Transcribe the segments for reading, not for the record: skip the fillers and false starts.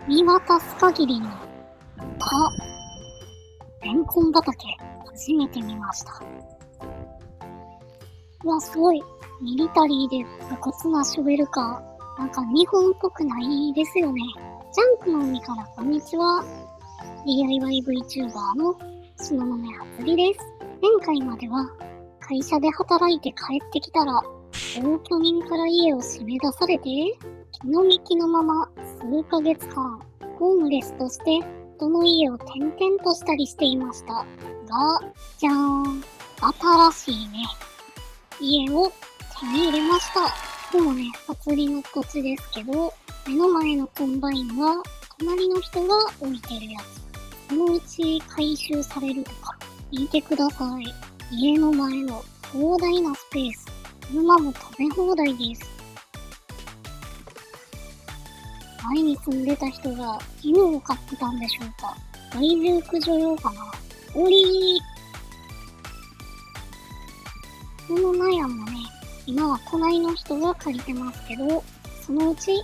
見渡す限りのレンコン畑、初めて見ました。うわ、すごい。ミリタリーで武骨なショベルカー。なんか日本っぽくないですよね。ジャンクの海からこんにちは。DIY VTuber の東雲はつりです。前回までは会社で働いて帰ってきたら同居人から家を締め出されて気の身気のまま数ヶ月間ホームレスとして人の家を転々としたりしていましたが、じゃーん、新しいね家を手に入れました。でもね、はつりの土地ですけど、目の前のコンバインは隣の人が置いてるやつ。そのうち回収されるとか。見てください。家の前の広大なスペース。車も食べ放題です。前に住んでた人が犬を飼ってたんでしょうか。害獣駆除用かな。おりー。この納屋もね、今は隣の人が借りてますけど、そのうち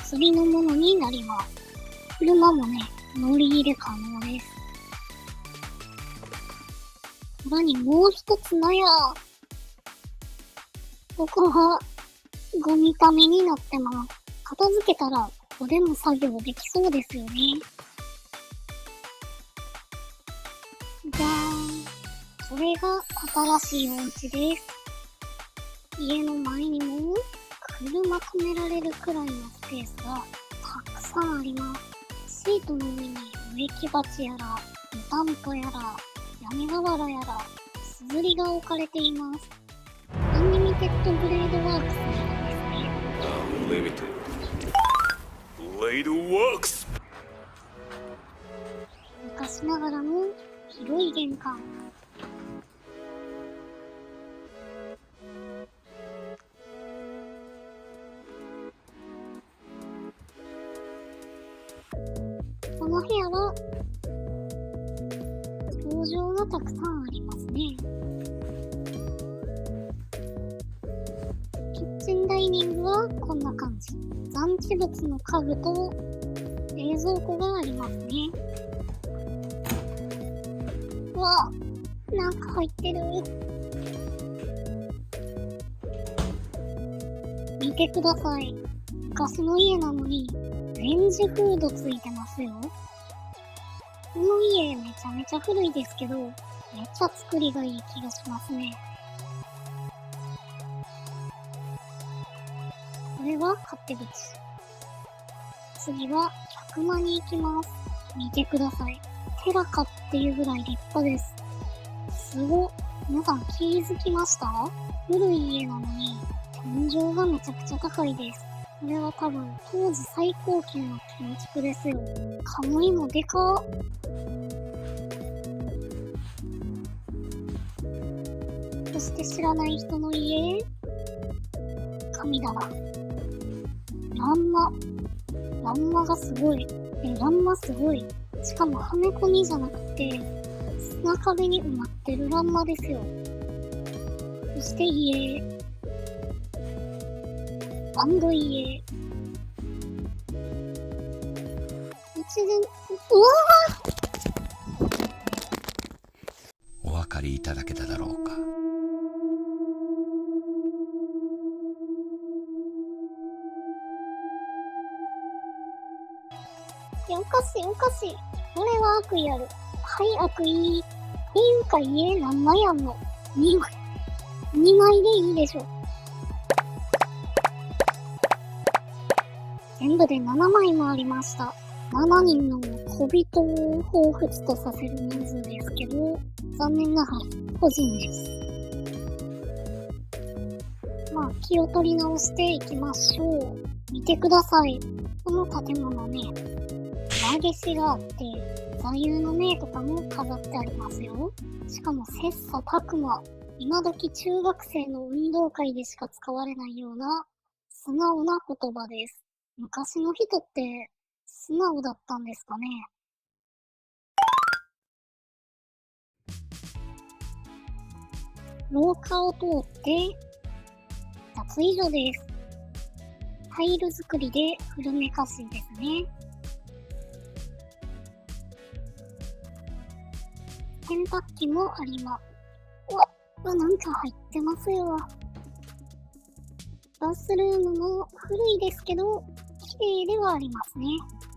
釣りのものになります。車もね、乗り入れ可能です。さらにもう一つ納屋。ここはゴミためになってます。片付けたらここでも作業できそうですよね。じゃーん。それが新しいお家です。家の前にも車止められるくらいのスペースがたくさんあります。シートの上に植木鉢やら湯たんぽやら屋根瓦やらすずりが置かれています。アンリミテッドブレードワークスなんですね。アンリミテッドブレードワークス。昔ながらの広い玄関。この部屋は表情がたくさんありますね。キッチンダイニングはこんな感じ。残地物の家具と冷蔵庫がありますね。うわ、なんか入ってる。見てください。昔の家なのにレンジフードついてますよ。この家めちゃめちゃ古いですけど、めっちゃ作りがいい気がしますね。これは勝手口。次は客間に行きます。見てください。寺かっていうぐらい立派です。すごっ。皆さん気づきました？古い家なのに天井がめちゃくちゃ高いです。これは多分当時最高級の建築ですよ。鴨もでかっ。そして知らない人の家、神棚。欄間がすごい。欄間すごい。しかもはめ込みじゃなくて、砂壁に埋まってる欄間ですよ。そして家。家。一連、うわお分かりいただけただろうか。いや、おかしい。これは悪意ある。はい、悪意。っていうか家何枚あんの？ 2 枚。2枚でいいでしょ。全部で7枚もありました。7人の小人を彷彿とさせる人数ですけど、残念ながら個人です。まあ、気を取り直していきましょう。見てください。この建物ね、投げしがあって、座右の銘とかも飾ってありますよ。しかも切磋琢磨。今時中学生の運動会でしか使われないような素直な言葉です。昔の人って素直だったんですかね。廊下を通って脱衣所です。タイル作りで古めかしいですね。洗濯機もあります。うわ、なんか入ってますよ。バスルームも古いですけど、綺麗ではありますね。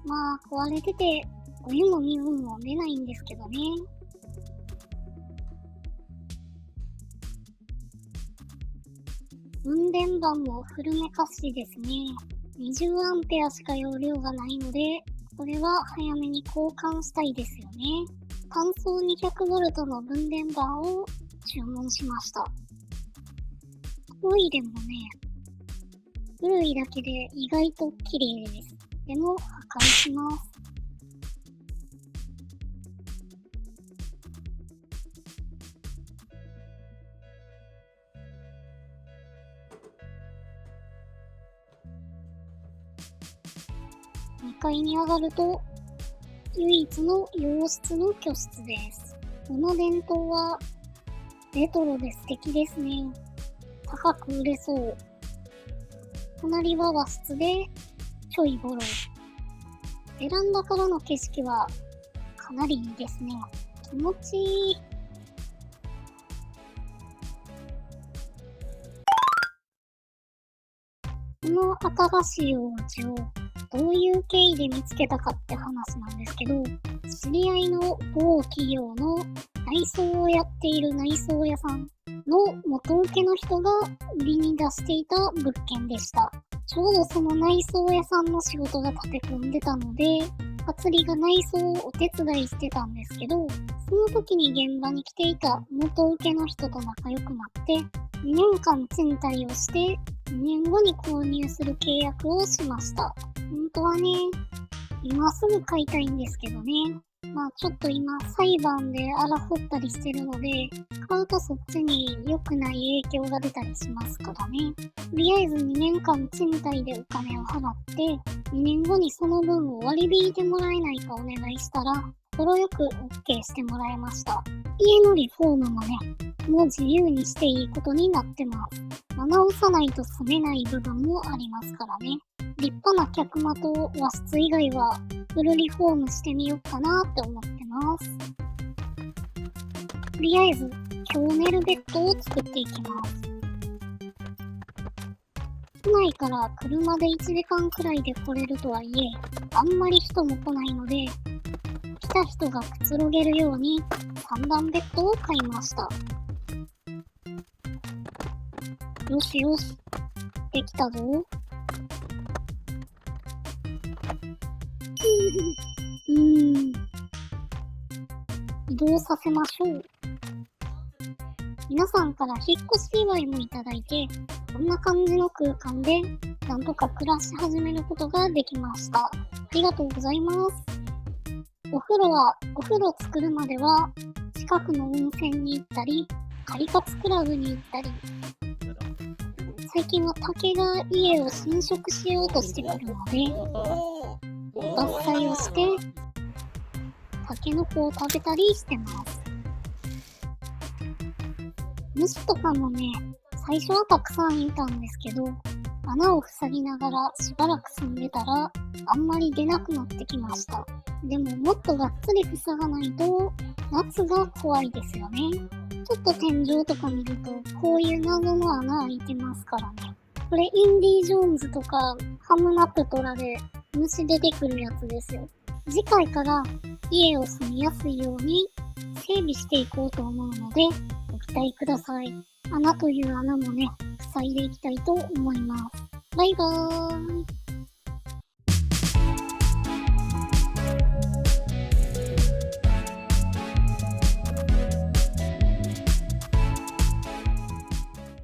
まあ、壊れてて、お湯も水も出ないんですけどね。運電板も古めかしいですね。20アンペアしか容量がないので、これは早めに交換したいですよね。単層 200V の分電板を注文しました。トイレもね、古いだけで意外と綺麗です。でも破壊します。2階に上がると、唯一の洋室の居室です。この電灯はレトロで素敵ですね。高く売れそう。隣は和室でちょいボロ。ベランダからの景色はかなりいいですね。気持ちいい。この新しいお家をどういう経緯で見つけたかって話なんですけど、知り合いの某企業の内装をやっている内装屋さんの元請けの人が売りに出していた物件でした。ちょうどその内装屋さんの仕事が立て込んでたので、あつりが内装をお手伝いしてたんですけど、その時に現場に来ていた元請けの人と仲良くなって、2年間賃貸をして、2年後に購入する契約をしました。本当はね、今すぐ買いたいんですけどね。まあちょっと今裁判で争ったりしてるので、買うとそっちに良くない影響が出たりしますからね。とりあえず2年間賃貸でお金を払って、2年後にその分を割り引いてもらえないかお願いしたら、快く OK してもらいました。家のリフォームもね、もう自由にしていいことになってます。直さないと住めない部分もありますからね。立派な客間と和室以外はフルリフォームしてみようかなって思ってます。とりあえず今日寝るベッドを作っていきます。都内から車で1時間くらいで来れるとはいえ、あんまり人も来ないので、来た人がくつろげるように3段ベッドを買いました。よしよし、できたぞ。移動させましょう。皆さんから引っ越し祝いもいただいて、こんな感じの空間でなんとか暮らし始めることができました。ありがとうございます。お風呂作るまでは近くの温泉に行ったり、カリカツクラブに行ったり、最近は竹が家を侵食しようとしてくるので、伐採をして、タケノコを食べたりしてます。虫とかもね、最初はたくさんいたんですけど、穴を塞ぎながらしばらく住んでたら、あんまり出なくなってきました。でももっとがっつり塞がないと、夏が怖いですよね。ちょっと天井とか見ると、こういう謎の穴開いてますからね。これインディ・ジョーンズとかハムナプトラで虫出てくるやつですよ。次回から家を住みやすいように整備していこうと思うので、ご期待ください。穴という穴もね、塞いでいきたいと思います。バイバーイ。